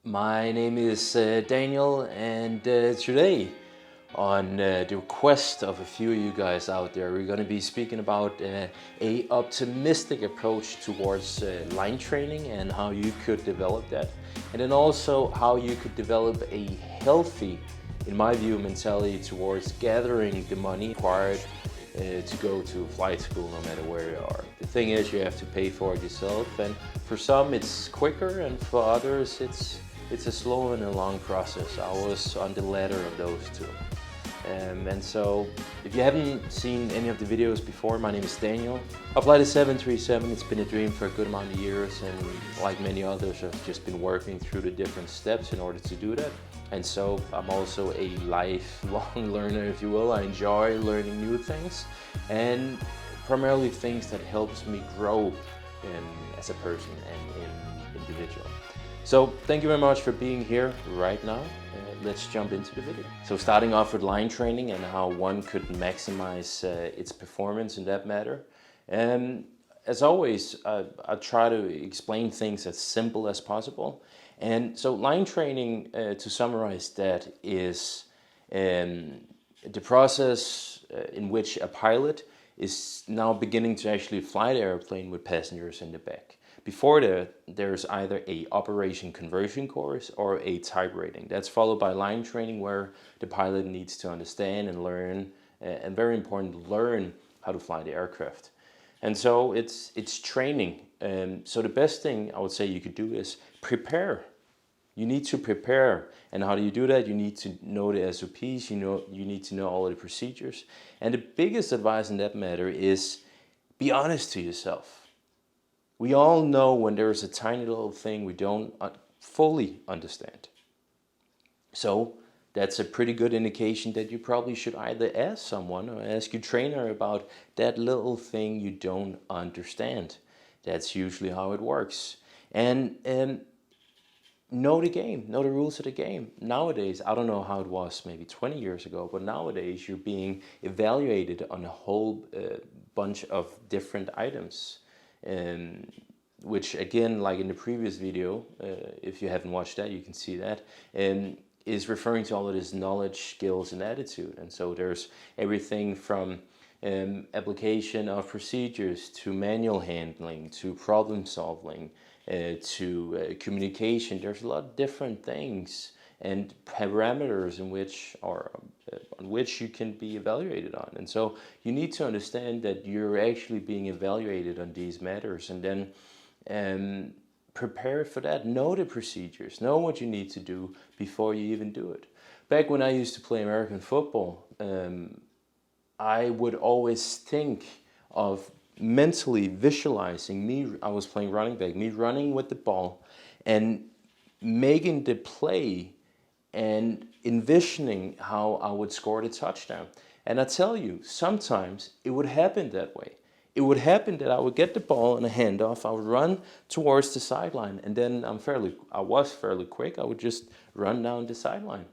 My name is Daniel, and today, on the request of a few of you guys out there, we're going to be speaking about a optimistic approach towards line training and how you could develop that, and then also how you could develop a healthy, in my view, mentality towards gathering the money required to go to flight school no matter where you are. The thing is, you have to pay for it yourself, and for some it's quicker, and for others it's a slow and a long process. I was on the latter of those two. And so, if you haven't seen any of the videos before, my name is Daniel. I fly the 737. It's been a dream for a good amount of years, and like many others, I've just been working through the different steps in order to do that. And so I'm also a lifelong learner, if you will. I enjoy learning new things, and primarily things that helps me grow as a person and in individual. So thank you very much for being here right now. Let's jump into the video. So starting off with line training and how one could maximize its performance in that matter. As always, I try to explain things as simple as possible. And so line training, to summarize that, is the process in which a pilot is now beginning to actually fly the airplane with passengers in the back. Before that, there's either a operation conversion course or a type rating. That's followed by line training, where the pilot needs to understand and learn, and very important, learn how to fly the aircraft. And so it's training. So the best thing I would say you could do is prepare. You need to prepare. And how do you do that? You need to know the SOPs, you need to know all of the procedures. And the biggest advice in that matter is be honest to yourself. We all know when there's a tiny little thing we don't fully understand. So that's a pretty good indication that you probably should either ask someone or ask your trainer about that little thing you don't understand. That's usually how it works. And know the game, know the rules of the game. Nowadays, I don't know how it was maybe 20 years ago, but nowadays you're being evaluated on a whole bunch of different items. Which again, like in the previous video, if you haven't watched that, you can see that, is referring to all of this knowledge, skills, and attitude. And so there's everything from application of procedures to manual handling to problem solving to communication. There's a lot of different things and parameters in which on which you can be evaluated on. And so you need to understand that you're actually being evaluated on these matters, and then prepare for that. Know the procedures, know what you need to do before you even do it. Back when I used to play American football, I would always think of mentally visualizing me. I was playing running back, me running with the ball and making the play and envisioning how I would score the touchdown. And I tell you, sometimes it would happen that way. It would happen that I would get the ball in a handoff, I would run towards the sideline, and then I was fairly quick, I would just run down the sideline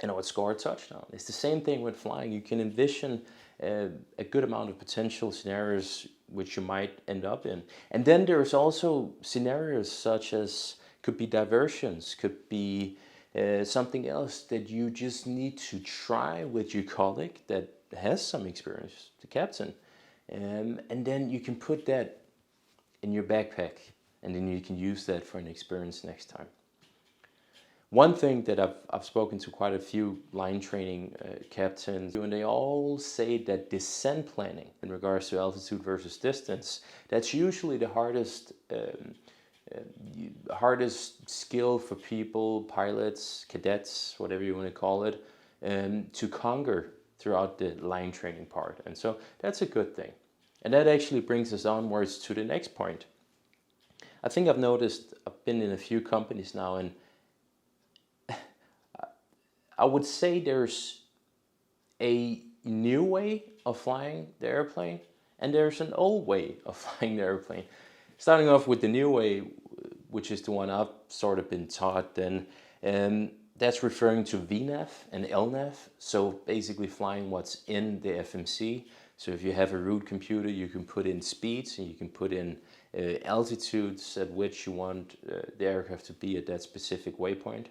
and I would score a touchdown. It's the same thing with flying. You can envision a good amount of potential scenarios which you might end up in. And then there's also scenarios such as could be diversions, could be something else that you just need to try with your colleague that has some experience, the captain. And then you can put that in your backpack, and then you can use that for an experience next time. One thing that I've spoken to quite a few line training captains, and they all say that descent planning in regards to altitude versus distance, that's usually the hardest skill for people, pilots, cadets, whatever you want to call it, to conquer throughout the line training part. And so that's a good thing. And that actually brings us onwards to the next point. I think I've noticed, I've been in a few companies now, and I would say there's a new way of flying the airplane and there's an old way of flying the airplane. Starting off with the new way, which is the one I've sort of been taught, then that's referring to VNAV and LNAV. So basically flying what's in the FMC. So if you have a root computer, you can put in speeds and you can put in altitudes at which you want the aircraft to be at that specific waypoint.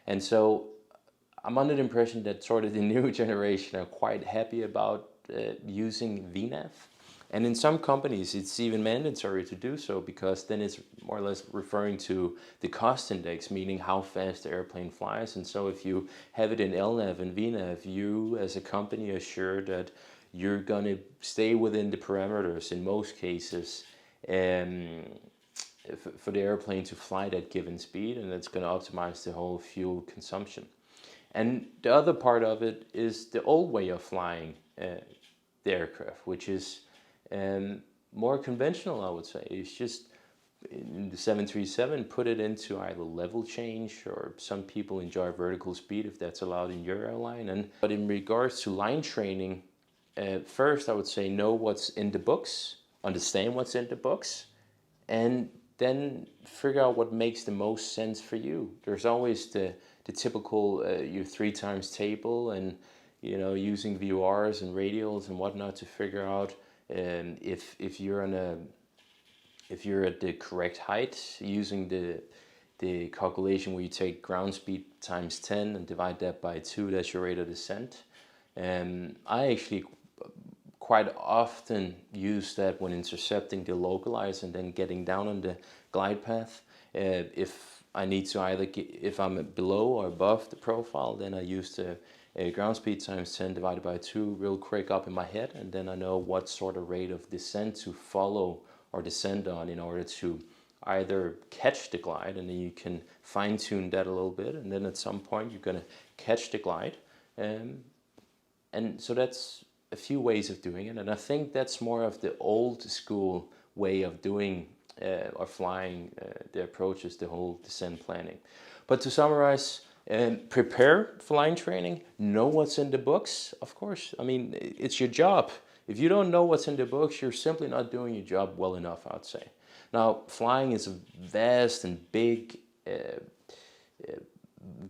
And so I'm under the impression that sort of the new generation are quite happy about using VNAV. And in some companies, it's even mandatory to do so, because then it's more or less referring to the cost index, meaning how fast the airplane flies. And so if you have it in LNAV and VNAV, you as a company are sure that you're going to stay within the parameters in most cases for the airplane to fly that given speed, and that's going to optimize the whole fuel consumption. And the other part of it is the old way of flying the aircraft, which is more conventional, I would say. It's just in the 737, put it into either level change, or some people enjoy vertical speed if that's allowed in your airline. But in regards to line training, first I would say know what's in the books, understand what's in the books, and then figure out what makes the most sense for you. There's always the typical your 3 times table, and using VORs and radials and whatnot to figure out if you're at the correct height, using the calculation where you take ground speed times 10 and divide that by 2, that's your rate of descent. I actually quite often use that when intercepting the localize and then getting down on the glide path. If I need to if I'm below or above the profile, then I use the ground speed times 10 divided by 2 real quick up in my head, and then I know what sort of rate of descent to follow or descend on in order to either catch the glide, and then you can fine tune that a little bit, and then at some point you're going to catch the glide. And so that's a few ways of doing it, and I think that's more of the old school way of doing or flying the approaches, the whole descent planning. But to summarize, prepare for line training, know what's in the books, of course. I mean, it's your job. If you don't know what's in the books, you're simply not doing your job well enough, I'd say. Now, flying is a vast and big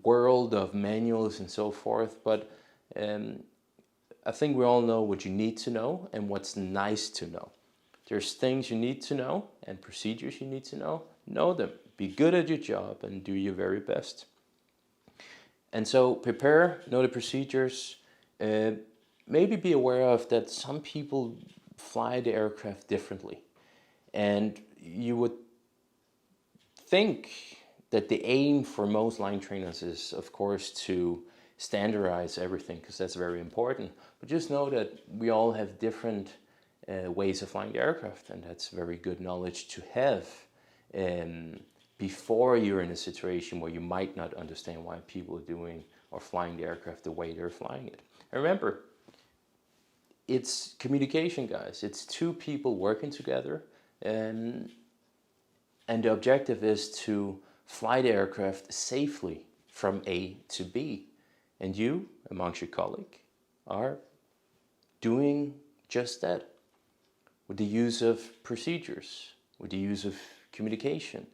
world of manuals and so forth, but I think we all know what you need to know and what's nice to know. There's things you need to know and procedures you need to know. Know them. Be good at your job and do your very best. And so prepare, know the procedures. Maybe be aware of that some people fly the aircraft differently. And you would think that the aim for most line trainers is, of course, to standardize everything, because that's very important. But just know that we all have different ways of flying the aircraft, and that's very good knowledge to have before you're in a situation where you might not understand why people are doing or flying the aircraft the way they're flying it. And remember, it's communication, guys. It's 2 people working together, and the objective is to fly the aircraft safely from A to B. And you, amongst your colleague, are doing just that with the use of procedures, with the use of communication.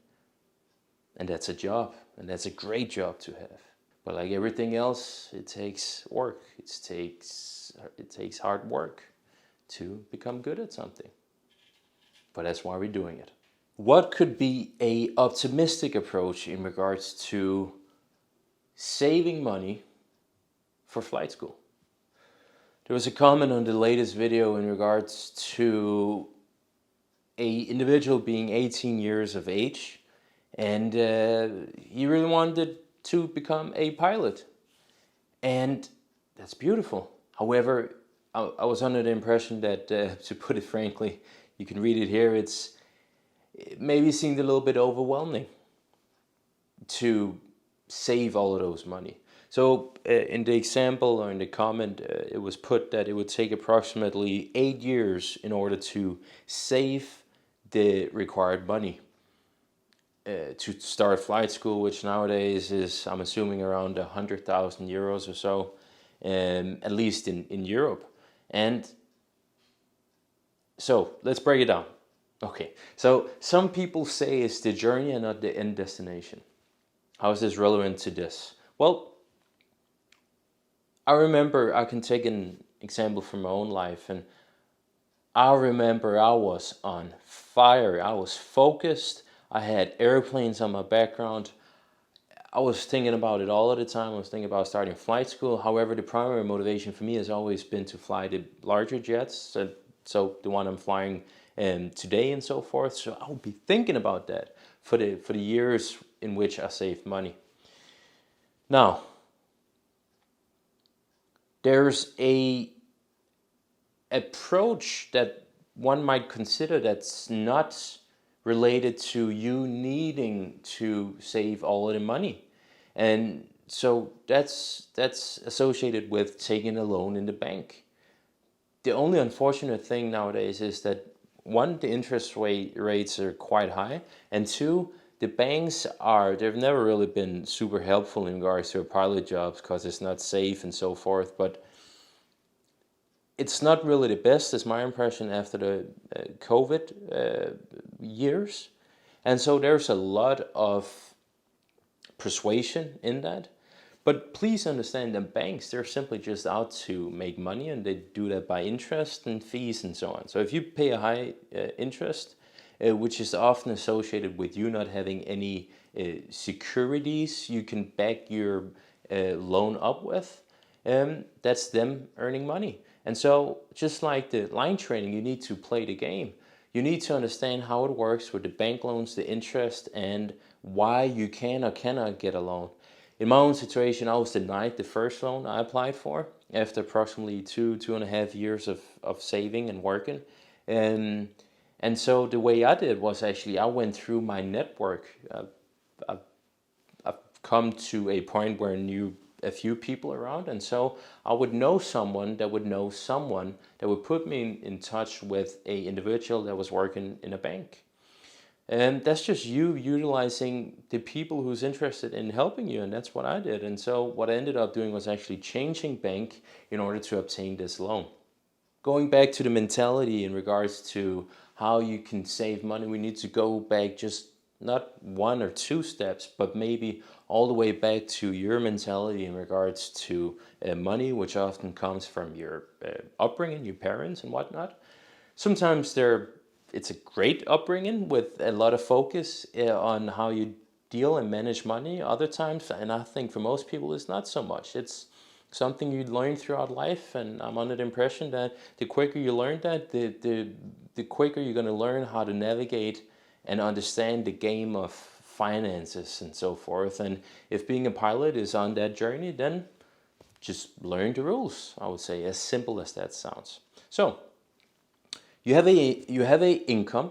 And that's a job, and that's a great job to have. But like everything else, it takes work. It takes hard work to become good at something. But that's why we're doing it. What could be an optimistic approach in regards to saving money for flight school? There was a comment on the latest video in regards to an individual being 18 years of age, and he really wanted to become a pilot. And that's beautiful. However, I was under the impression that, to put it frankly, you can read it here, it maybe seemed a little bit overwhelming to save all of those money. So in the example or in the comment, it was put that it would take approximately 8 years in order to save the required money to start flight school, which nowadays is, I'm assuming, around 100,000 euros or so, at least in Europe. And so let's break it down. Okay, so some people say it's the journey and not the end destination. How is this relevant to this? Well, I remember, I can take an example from my own life, and I remember I was on fire. I was focused. I had airplanes on my background. I was thinking about it all of the time. I was thinking about starting flight school. However, the primary motivation for me has always been to fly the larger jets. So the one I'm flying today and so forth. So I would be thinking about that for the years in which I saved money. Now, there's a approach that one might consider that's not related to you needing to save all of the money. And so that's associated with taking a loan in the bank. The only unfortunate thing nowadays is that one, the interest rates are quite high, and two, the banks they've never really been super helpful in regards to pilot jobs because it's not safe and so forth. But it's not really the best, is my impression, after the COVID years. And so there's a lot of persuasion in that. But please understand that banks, they're simply just out to make money, and they do that by interest and fees and so on. So if you pay a high interest, which is often associated with you not having any securities you can back your loan up with, that's them earning money. And so just like the line trading, you need to play the game. You need to understand how it works with the bank loans, the interest, and why you can or cannot get a loan. In my own situation, I was denied the first loan I applied for after approximately 2.5 years of saving and working. And so the way I did was actually I went through my network. I've come to a point where I knew a few people around, and so I would know someone that would know someone that would put me in touch with a individual that was working in a bank. And that's just you utilizing the people who's interested in helping you, and that's what I did. And so what I ended up doing was actually changing bank in order to obtain this loan. Going back to the mentality in regards to how you can save money, we need to go back just not one or two steps, but maybe all the way back to your mentality in regards to money, which often comes from your upbringing, your parents and whatnot. Sometimes it's a great upbringing with a lot of focus on how you deal and manage money. Other times, and I think for most people, it's not so much. It's something you learn throughout life, and I'm under the impression that the quicker you learn that, the quicker you're going to learn how to navigate and understand the game of finances and so forth. And if being a pilot is on that journey, then just learn the rules, I would say, as simple as that sounds. So you have a income,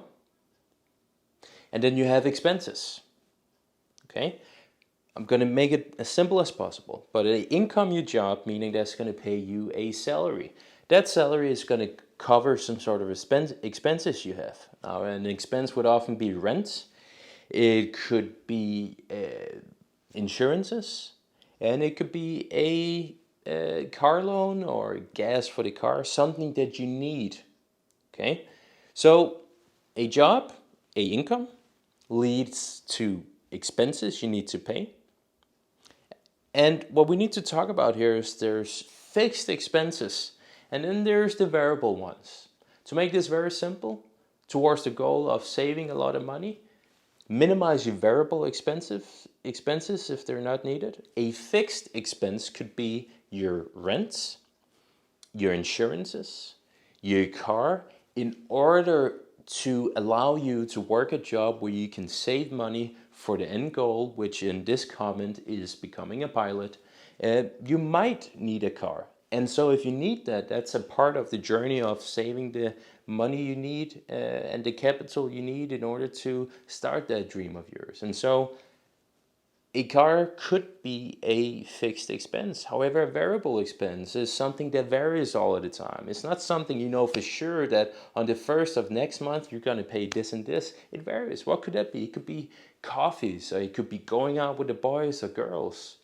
and then you have expenses. Okay, I'm going to make it as simple as possible. But an income, your job, meaning that's going to pay you a salary. That salary is going to cover some sort of expenses you have. Now, an expense would often be rent. It could be insurances, and it could be a car loan or gas for the car, something that you need. Okay, so a job, a income leads to expenses you need to pay. And what we need to talk about here is there's fixed expenses, and then there's the variable ones. To make this very simple, towards the goal of saving a lot of money, minimize your variable expenses if they're not needed. A fixed expense could be your rents, your insurances, your car, in order to allow you to work a job where you can save money for the end goal, which in this comment is becoming a pilot. You might need a car. And so if you need that, that's a part of the journey of saving the money you need and the capital you need in order to start that dream of yours. And so a car could be a fixed expense. However, a variable expense is something that varies all of the time. It's not something you know for sure that on the 1st of next month you're going to pay this and this. It varies. What could that be? It could be coffees, or it could be going out with the boys or girls.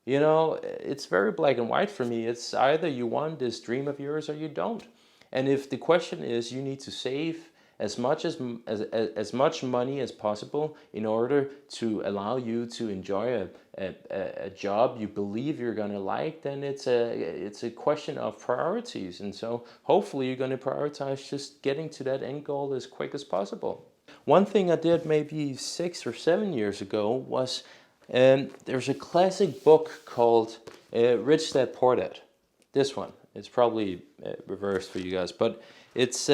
You know, it's very black and white for me. It's either you want this dream of yours or you don't. And if the question is you need to save as much money as possible in order to allow you to enjoy a job you believe you're gonna like, then it's a question of priorities. And so hopefully you're gonna prioritize just getting to that end goal as quick as possible. One thing I did maybe 6 or 7 years ago was there's a classic book called Rich Dad Poor Dad. This one. It's probably reversed for you guys, but it's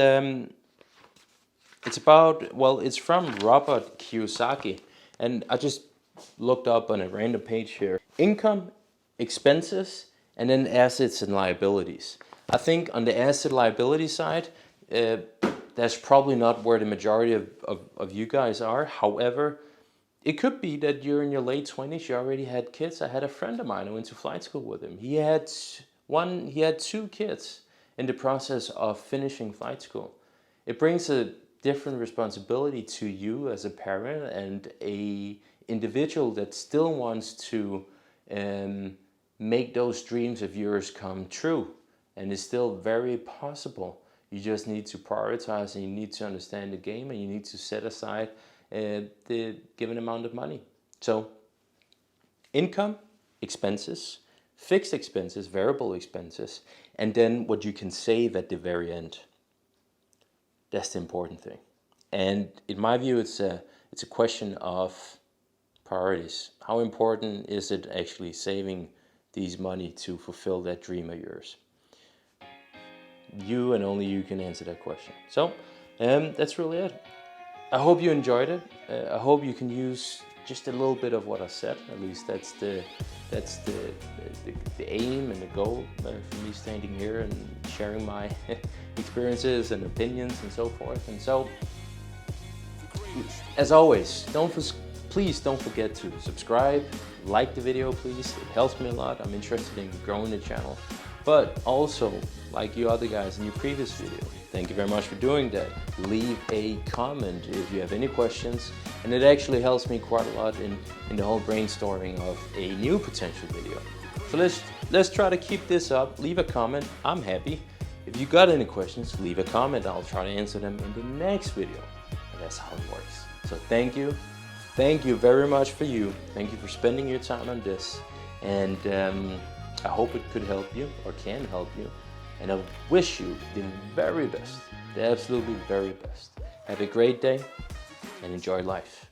about, well, it's from Robert Kiyosaki, and I just looked up on a random page here. Income, expenses, and then assets and liabilities. I think on the asset liability side, that's probably not where the majority of you guys are. However, it could be that you're in your late 20s, you already had kids. I had a friend of mine, I went to flight school with him. He had 2 kids in the process of finishing flight school. It brings a different responsibility to you as a parent and a individual that still wants to make those dreams of yours come true. And it's still very possible. You just need to prioritize, and you need to understand the game, and you need to set aside the given amount of money. So income, expenses, fixed expenses, variable expenses, and then what you can save at the very end. That's the important thing. And in my view, it's a question of priorities. How important is it actually saving these money to fulfill that dream of yours? You and only you can answer that question. So that's really it. I hope you enjoyed it. I hope you can use just a little bit of what I said. At least that's the aim and the goal for me standing here and sharing my experiences and opinions and so forth. And so, as always, please don't forget to subscribe, like the video, please. It helps me a lot. I'm interested in growing the channel. But also, like you other guys in your previous video, thank you very much for doing that. Leave a comment if you have any questions, and it actually helps me quite a lot in the whole brainstorming of a new potential video. So let's try to keep this up. Leave a comment. I'm happy. If you got any questions, leave a comment. I'll try to answer them in the next video. And that's how it works. So thank you. Thank you very much for you. Thank you for spending your time on this. And I hope it could help you or can help you. And I wish you the very best, the absolutely very best. Have a great day and enjoy life.